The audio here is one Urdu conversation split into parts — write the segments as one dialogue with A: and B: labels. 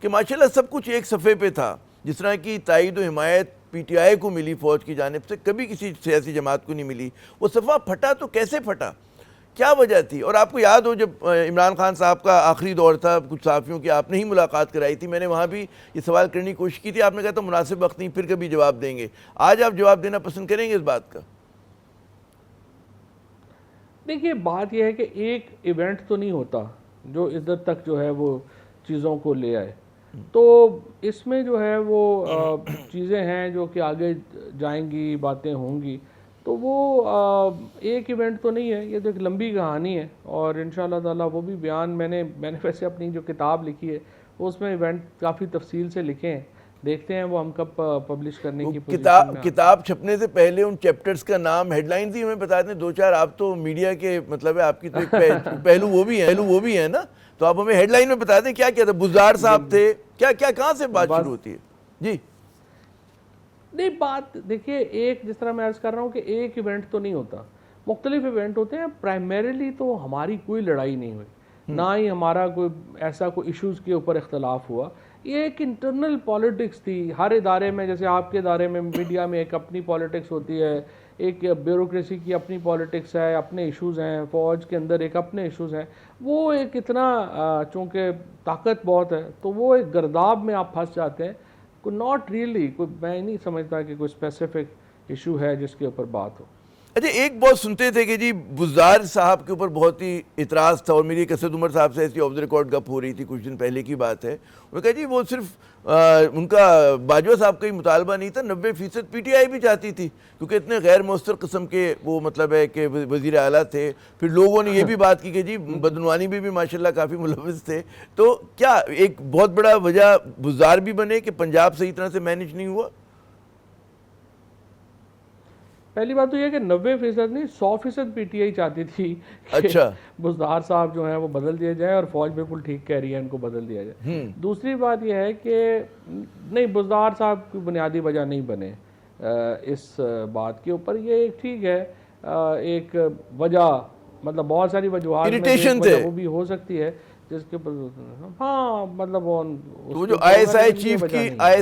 A: کہ ماشاءاللہ سب کچھ ایک صفحے پہ تھا. جس طرح کی تائید و حمایت پی ٹی آئی کو ملی فوج کی جانب سے کبھی کسی سیاسی جماعت کو نہیں ملی. وہ صفحہ پھٹا تو کیسے پھٹا, کیا وجہ تھی؟ اور آپ کو یاد ہو جب عمران خان صاحب کا آخری دور تھا, کچھ صحافیوں کی آپ نے ہی ملاقات کرائی تھی, میں نے وہاں بھی یہ سوال کرنے کی کوشش کی تھی, آپ نے کہا تھا مناسب وقت نہیں, پھر کبھی جواب دیں گے. آج آپ جواب دینا پسند کریں گے اس بات کا؟
B: دیکھیے بات یہ ہے کہ ایک ایونٹ تو نہیں ہوتا جو ادھر تک جو ہے وہ چیزوں کو لے آئے, تو اس میں جو ہے وہ چیزیں ہیں جو کہ آگے جائیں گی, باتیں ہوں گی, تو وہ ایک ایونٹ تو نہیں ہے, یہ تو ایک لمبی کہانی ہے. اور انشاءاللہ تعالیٰ وہ بھی بیان میں نے ویسے اپنی جو کتاب لکھی ہے اس میں ایونٹ کافی تفصیل سے لکھے ہیں, دیکھتے ہیں وہ ہم کب پبلش کرنے کی پوزیشن میں.
A: کتاب چھپنے سے پہلے ان چیپٹرز کا نام ہیڈ لائنز ہی ہمیں بتا دیں دو چار. آپ تو میڈیا کے مطلب ہے, آپ کی تو ایک پہلو وہ بھی ہے نا, تو آپ ہمیں ہیڈ لائن میں بتا دیں کیا کیا تھا. بزدار صاحب تھے, کیا کہاں سے بات شروع ہوتی ہے؟ جی
B: نہیں, بات دیکھیے ایک, جس طرح میں عرض کر رہا ہوں کہ ایک ایونٹ تو نہیں ہوتا, مختلف ایونٹ ہوتے ہیں. پرائمریلی تو ہماری کوئی لڑائی نہیں ہوئی, نہ ہی ہمارا کوئی ایسا کوئی ایشوز کے اوپر اختلاف ہوا. یہ ایک انٹرنل پالیٹکس تھی ہر ادارے میں. جیسے آپ کے ادارے میں میڈیا میں ایک اپنی پالیٹکس ہوتی ہے, ایک بیوروکریسی کی اپنی پالیٹکس ہے, اپنے ایشوز ہیں, فوج کے اندر ایک اپنے ایشوز ہیں. وہ ایک اتنا چونکہ طاقت بہت ہے تو وہ ایک گرداب میں آپ پھنس جاتے ہیں. ناٹ ریئلی کوئی, میں نہیں سمجھتا کہ کوئی اسپیسیفک ایشو ہے جس کے اوپر بات ہو.
A: اچھا, ایک بہت سنتے تھے کہ جی بزدار صاحب کے اوپر بہت ہی اعتراض تھا, اور میری اسد عمر صاحب سے ایسی آف دا ریکارڈ گپ ہو رہی تھی کچھ دن پہلے کی بات ہے. انہوں نے کہا جی وہ صرف ان کا باجوہ صاحب کا ہی مطالبہ نہیں تھا, 90% پی ٹی آئی بھی چاہتی تھی, کیونکہ اتنے غیر مؤثر قسم کے وہ مطلب ہے کہ وزیر اعلیٰ تھے. پھر لوگوں نے یہ بھی بات کی کہ جی بدعنوانی بھی ماشاءاللہ کافی ملوث تھے. تو کیا ایک بہت بڑا وجہ بزدار بھی بنے کہ پنجاب صحیح طرح سے مینج نہیں ہوا؟
B: پہلی بات تو یہ کہ 90% نہیں 100% پی ٹی آئی چاہتی تھی کہ بزدار صاحب جو ہیں وہ بدل دیا جائے, اور فوج بالکل ٹھیک کہہ رہی ہے ان کو بدل دیا جائے. دوسری بات یہ ہے کہ نہیں, بزدار صاحب کی بنیادی وجہ نہیں بنے اس بات کے اوپر. یہ ایک ٹھیک ہے ایک وجہ, مطلب بہت ساری وجوہات میں وہ بھی ہو سکتی ہے جس کے اوپر, ہاں مطلب
A: وہ جو آئی ایس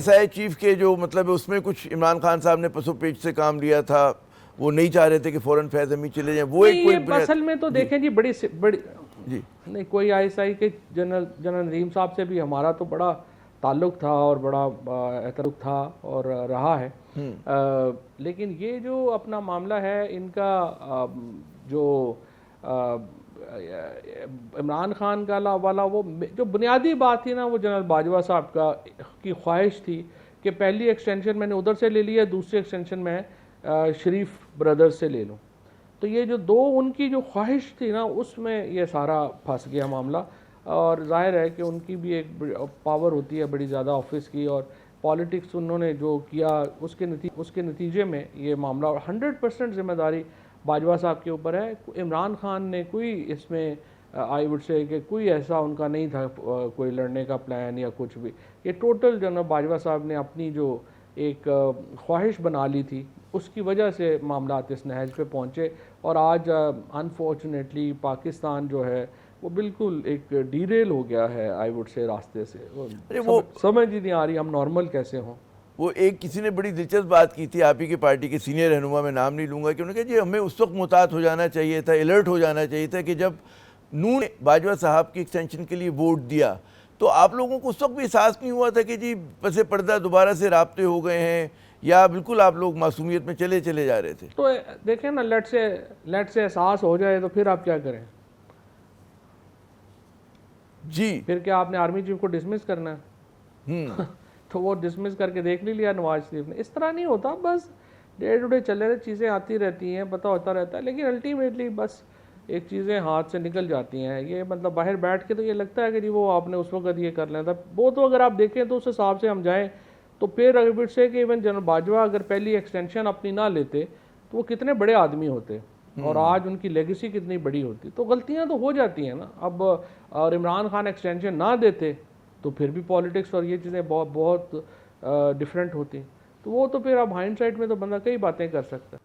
A: آئی چیف کے جو مطلب اس میں کچھ عمران خان صاحب نے پسو پیچ سے کام لیا تھا, وہ نہیں چاہ رہے تھے کہ فوراً فیض حمید چلے جائیں. وہ ایک
B: اصل میں تو دیکھیں جی بڑی نہیں, کوئی آئی ایس آئی کے جنرل نظیم صاحب سے بھی ہمارا تو بڑا تعلق تھا اور بڑا اعتراف تھا اور رہا ہے. لیکن یہ جو اپنا معاملہ ہے ان کا, جو عمران خان کا والا, وہ جو بنیادی بات تھی نا, وہ جنرل باجوہ صاحب کی خواہش تھی کہ پہلی ایکسٹینشن میں نے ادھر سے لے لی ہے, دوسری ایکسٹینشن میں شریف برادرز سے لے لوں. تو یہ جو دو ان کی جو خواہش تھی نا, اس میں یہ سارا پھنس گیا معاملہ. اور ظاہر ہے کہ ان کی بھی ایک پاور ہوتی ہے بڑی زیادہ آفس کی, اور پالیٹکس انہوں نے جو کیا اس کے نتیجے میں یہ معاملہ, اور 100% ذمہ داری باجوہ صاحب کے اوپر ہے. عمران خان نے کوئی اس میں آئی وڈ سے کہ کوئی ایسا ان کا نہیں تھا کوئی لڑنے کا پلان یا کچھ بھی. یہ ٹوٹل جنرل باجوہ صاحب نے اپنی جو ایک خواہش بنا لی تھی, اس کی وجہ سے معاملات اس نہج پہ پہنچے. اور آج انفارچونیٹلی پاکستان جو ہے وہ بالکل ایک ڈیریل ہو گیا ہے آئی وڈ سے راستے سے. وہ سمجھ ہی نہیں آ رہی ہم نارمل کیسے ہوں.
A: وہ ایک کسی نے بڑی دلچسپ بات کی تھی, آپ ہی کی پارٹی کے سینئر رہنما, میں نام نہیں لوں گا, کہ انہوں نے کہا جی ہمیں اس وقت محتاط ہو جانا چاہیے تھا, الرٹ ہو جانا چاہیے تھا کہ جب نون نے باجوہ صاحب کی ایکسٹینشن کے لیے ووٹ دیا تو آپ لوگوں کو اس وقت بھی احساس نہیں ہوا تھا کہ جی پس پردہ دوبارہ سے رابطے ہو گئے ہیں, یا بالکل آپ لوگ معصومیت میں چلے جا رہے تھے؟
B: تو دیکھیں نا, لیٹ سے احساس ہو جائے تو پھر آپ کیا کریں؟
A: جی
B: پھر کیا آپ نے آرمی چیف کو ڈسمس کرنا ہے؟ تو وہ ڈسمس کر کے دیکھ لیا نواز شریف نے. اس طرح نہیں ہوتا, بس ڈے ٹو ڈے چلے رہے, چیزیں آتی رہتی ہیں, پتہ ہوتا رہتا ہے, لیکن الٹیمیٹلی بس ایک چیزیں ہاتھ سے نکل جاتی ہیں. یہ مطلب باہر بیٹھ کے تو یہ لگتا ہے کہ جی وہ آپ نے اس وقت یہ کر لینا تھا. وہ تو اگر آپ دیکھیں تو اس حساب سے ہم جائیں تو پھر اگر سے کہ ایون جنرل باجوہ اگر پہلی ایکسٹینشن اپنی نہ لیتے تو وہ کتنے بڑے آدمی ہوتے, اور آج ان کی لیگیسی کتنی بڑی ہوتی. تو غلطیاں تو ہو جاتی ہیں نا. اب اور عمران خان ایکسٹینشن نہ دیتے تو پھر بھی پالیٹکس اور یہ چیزیں بہت ڈفرینٹ ہوتی. تو وہ تو پھر اب ہائنڈ سائٹ میں تو بندہ کئی باتیں کر سکتا ہے.